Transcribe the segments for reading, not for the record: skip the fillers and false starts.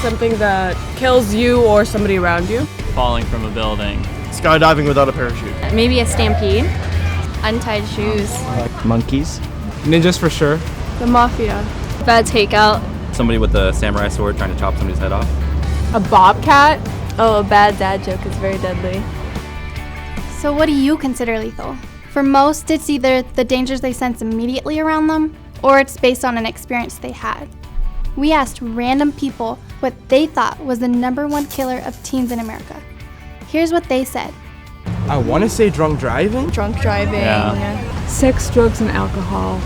Something that kills you or somebody around you. Falling from a building. Skydiving without a parachute. Maybe a stampede. Untied shoes. Monkeys. Ninjas for sure. The mafia. Bad takeout. Somebody with a samurai sword trying to chop somebody's head off. A bobcat. Oh, a bad dad joke is very deadly. So what do you consider lethal? For most, it's either the dangers they sense immediately around them, or it's based on an experience they had. We asked random people what they thought was the #1 killer of teens in America. Here's what they said. I want to say drunk driving. Drunk driving. Yeah. Sex, drugs, and alcohol.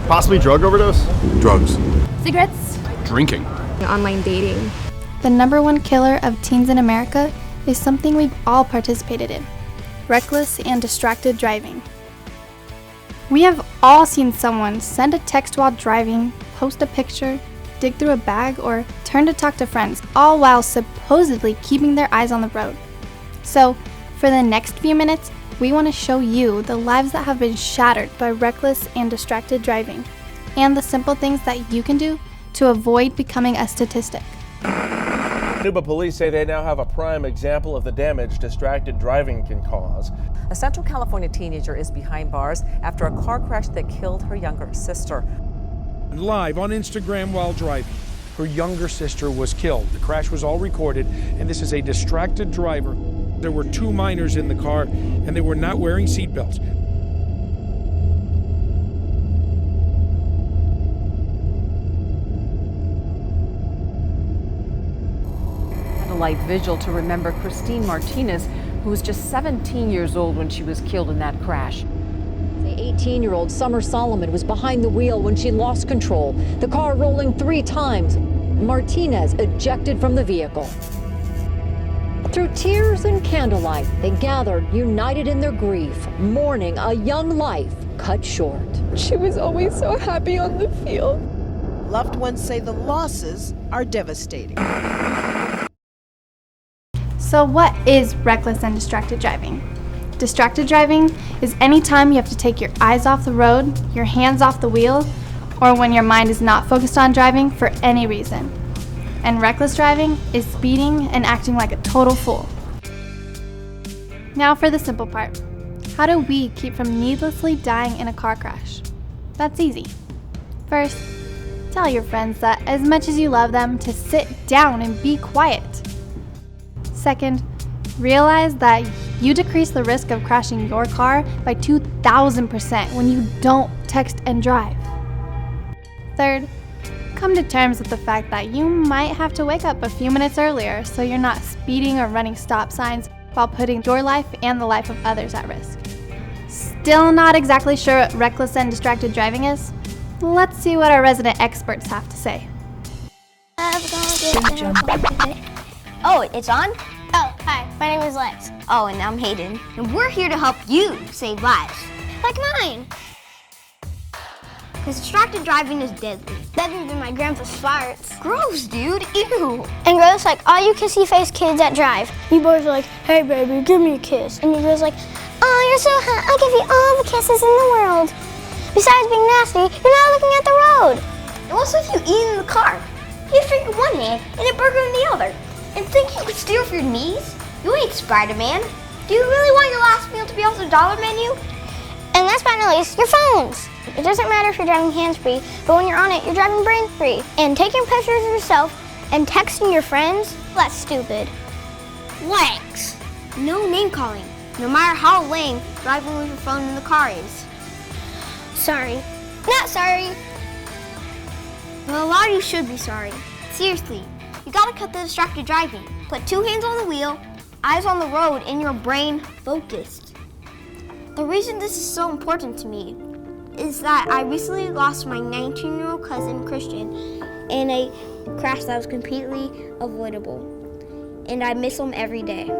Possibly drug overdose? Drugs. Cigarettes. Drinking. Online dating. The #1 killer of teens in America is something we've all participated in: reckless and distracted driving. We have all seen someone send a text while driving, post a picture, dig through a bag, or turn to talk to friends, all while supposedly keeping their eyes on the road. So, for the next few minutes, we want to show you the lives that have been shattered by reckless and distracted driving, and the simple things that you can do to avoid becoming a statistic. Cuba police say they now have a prime example of the damage distracted driving can cause. A Central California teenager is behind bars after a car crash that killed her younger sister. Live on Instagram while driving, her younger sister was killed. The crash was all recorded, and this is a distracted driver. There were 2 minors in the car, and they were not wearing seatbelts. A life vigil to remember Christine Martinez, who was just 17 years old when she was killed in that crash. The 18-year-old Summer Solomon was behind the wheel when she lost control, the car rolling 3 times. Martinez ejected from the vehicle. Through tears and candlelight, they gathered, united in their grief, mourning a young life cut short. She was always so happy on the field. Loved ones say the losses are devastating. So what is reckless and distracted driving? Distracted driving is any time you have to take your eyes off the road, your hands off the wheel, or when your mind is not focused on driving for any reason. And reckless driving is speeding and acting like a total fool. Now for the simple part. How do we keep from needlessly dying in a car crash? That's easy. First, tell your friends that as much as you love them, to sit down and be quiet. Second, realize that you decrease the risk of crashing your car by 2,000% when you don't text and drive. Third, come to terms with the fact that you might have to wake up a few minutes earlier so you're not speeding or running stop signs while putting your life and the life of others at risk. Still not exactly sure what reckless and distracted driving is? Let's see what our resident experts have to say. Oh, it's on? Oh, hi, my name is Lex. Oh, and I'm Hayden. And we're here to help you save lives. Like mine. Because distracted driving is deadly. Deadlier than my grandpa's farts. Gross, dude. Ew. And gross like all you kissy-faced kids that drive. You boys are like, hey, baby, give me a kiss. And you girls like, oh, you're so hot. I'll give you all the kisses in the world. Besides being nasty, you're not looking at the road. And what's if you eat in the car? You have drink in one hand and a burger in the other. And think you could steal with your knees? You ain't Spider-Man. Do you really want your last meal to be off the dollar menu? And last but not least, your phones. It doesn't matter if you're driving hands-free, but when you're on it, you're driving brain-free. And taking pictures of yourself and texting your friends, that's stupid. Lex, no name calling. No matter how lame driving with your phone in the car is. Sorry. Not sorry. Well, a lot of you should be sorry. Seriously, you gotta cut the distracted driving. Put 2 hands on the wheel, eyes on the road, and your brain focused. The reason this is so important to me is that I recently lost my 19-year-old cousin, Christian, in a crash that was completely avoidable. And I miss him every day.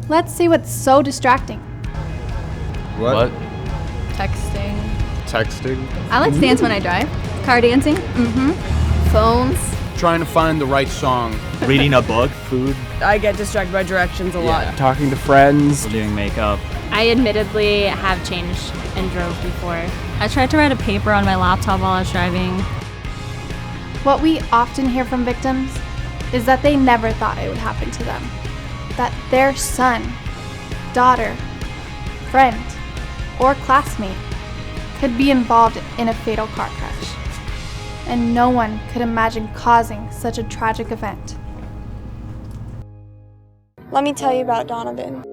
Let's see what's so distracting. What? Texting. Texting? I like to dance when I drive. Car dancing. Phones. trying to find the right song. Reading a book, food. I get distracted by directions a lot. Talking to friends. Doing makeup. I admittedly have changed and drove before. I tried to write a paper on my laptop while I was driving. What we often hear from victims is that they never thought it would happen to them. That their son, daughter, friend, or classmate could be involved in a fatal car crash. And no one could imagine causing such a tragic event. Let me tell you about Donovan.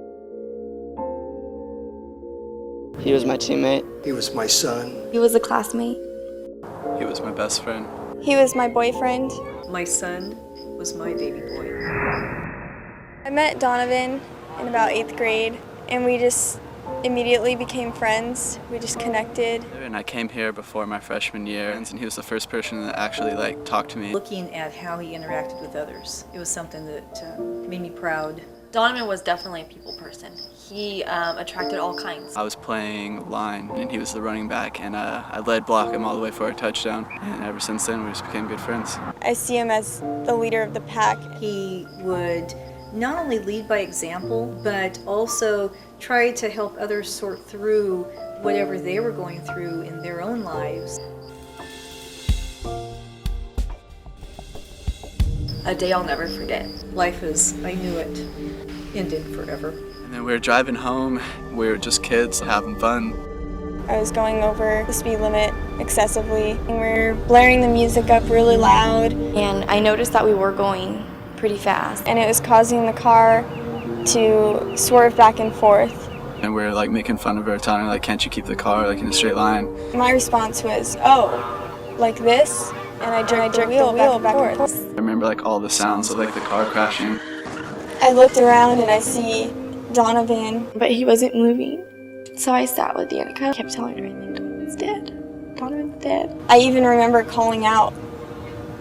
He was my teammate. He was my son. He was a classmate. He was my best friend. He was my boyfriend. My son was my baby boy. I met Donovan in about 8th grade, and we just immediately became friends. We just connected. And I came here before my freshman year, and he was the first person that actually talked to me. Looking at how he interacted with others, it was something that made me proud. Donovan was definitely a people person. He attracted all kinds. I was playing line, and he was the running back, and I led block him all the way for a touchdown. And ever since then, we just became good friends. I see him as the leader of the pack. He would not only lead by example, but also try to help others sort through whatever they were going through in their own lives. A day I'll never forget. Life as I knew it ended forever. And then we were driving home. We were just kids having fun. I was going over the speed limit excessively, and we were blaring the music up really loud. And I noticed that we were going pretty fast. And it was causing the car to swerve back and forth. And we were making fun of her, telling her can't you keep the car in a straight line? My response was, oh, like this? And I jerked the wheel back and forth. I remember all the sounds of the car crashing. I looked around and I see Donovan, but he wasn't moving. So I sat with Danica. I kept telling her, Donovan's dead. Donovan's dead. I even remember calling out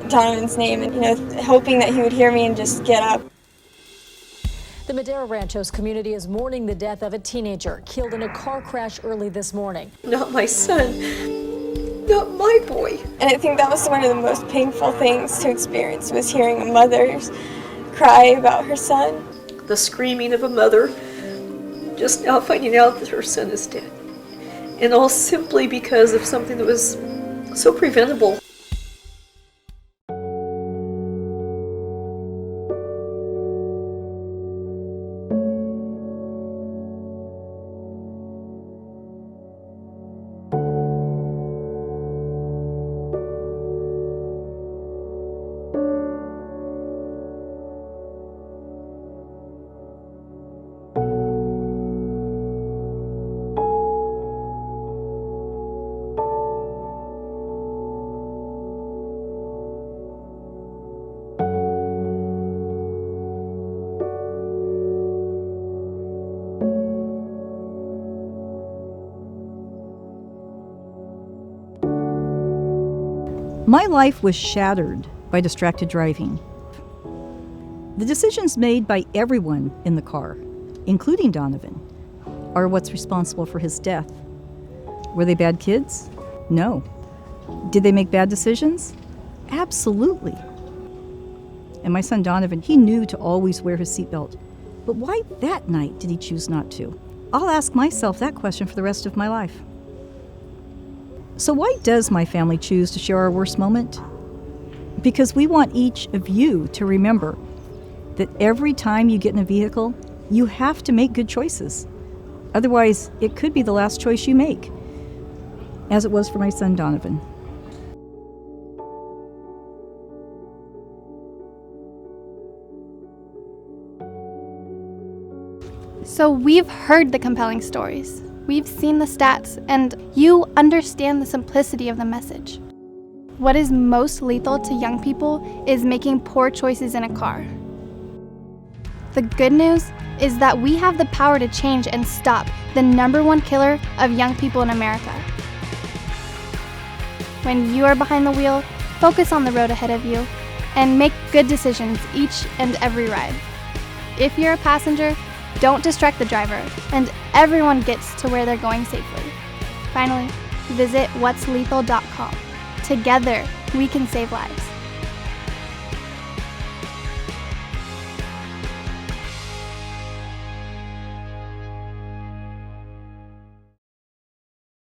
Donovan's name and, hoping that he would hear me and just get up. The Madera Ranchos community is mourning the death of a teenager killed in a car crash early this morning. Not my son. Not my boy. And I think that was one of the most painful things to experience, was hearing a mother cry about her son. The screaming of a mother just now finding out that her son is dead. And all simply because of something that was so preventable. My life was shattered by distracted driving. The decisions made by everyone in the car, including Donovan, are what's responsible for his death. Were they bad kids? No. Did they make bad decisions? Absolutely. And my son Donovan, he knew to always wear his seatbelt. But why that night did he choose not to? I'll ask myself that question for the rest of my life. So why does my family choose to share our worst moment? Because we want each of you to remember that every time you get in a vehicle, you have to make good choices. Otherwise, it could be the last choice you make, as it was for my son Donovan. So we've heard the compelling stories. We've seen the stats, and you understand the simplicity of the message. What is most lethal to young people is making poor choices in a car. The good news is that we have the power to change and stop the #1 killer of young people in America. When you are behind the wheel, focus on the road ahead of you and make good decisions each and every ride. If you're a passenger, don't distract the driver, and everyone gets to where they're going safely. Finally, visit what'slethal.com. Together, we can save lives.